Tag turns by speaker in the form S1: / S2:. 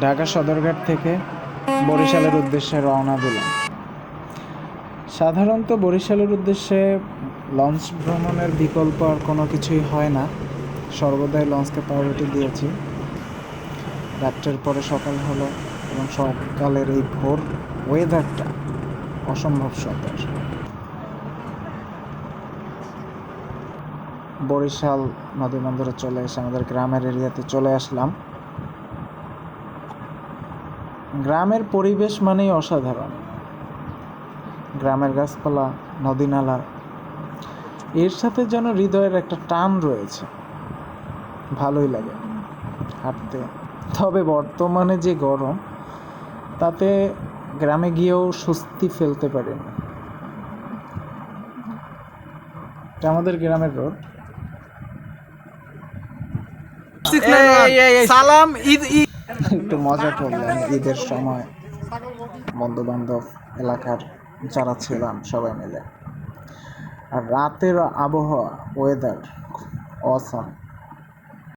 S1: ঢাকা সদরঘাট থেকে বরিশালের উদ্দেশ্যে রওনা দিলাম। সাধারণত বরিশালের উদ্দেশ্যে লঞ্চ ভ্রমণের বিকল্প আর কোনো কিছুই হয় না, সর্বদাই লঞ্চকে প্রায়োরিটি দিয়েছি। রাত্রের পরে সকাল হলো এবং সকালের এই ভোর ওয়েদারটা অসম্ভব সুন্দর। বরিশাল নদীবন্দরে চলে এসে আমাদের গ্রামের এরিয়াতে চলে আসলাম। গ্রামের পরিবেশ মানেই অসাধারণ। গ্রামের গাছপালা, নদী নালা, এর সাথে যেন হৃদয়ের একটা টান রয়েছে, ভালোই লাগে হাঁটতে। তবে বর্তমানে যে গরম, তাতে গ্রামে গিয়েও স্বস্তি ফেলতে পারিনি। এটা আমাদের গ্রামের রোড।
S2: সালাম ঈদ
S1: একটু মজা করলাম ঈদের সময়, বন্ধু বান্ধব, এলাকার যারা ছিলাম সবাই মিলে। আর রাতের আবহাওয়া, ওয়েদার অসাম।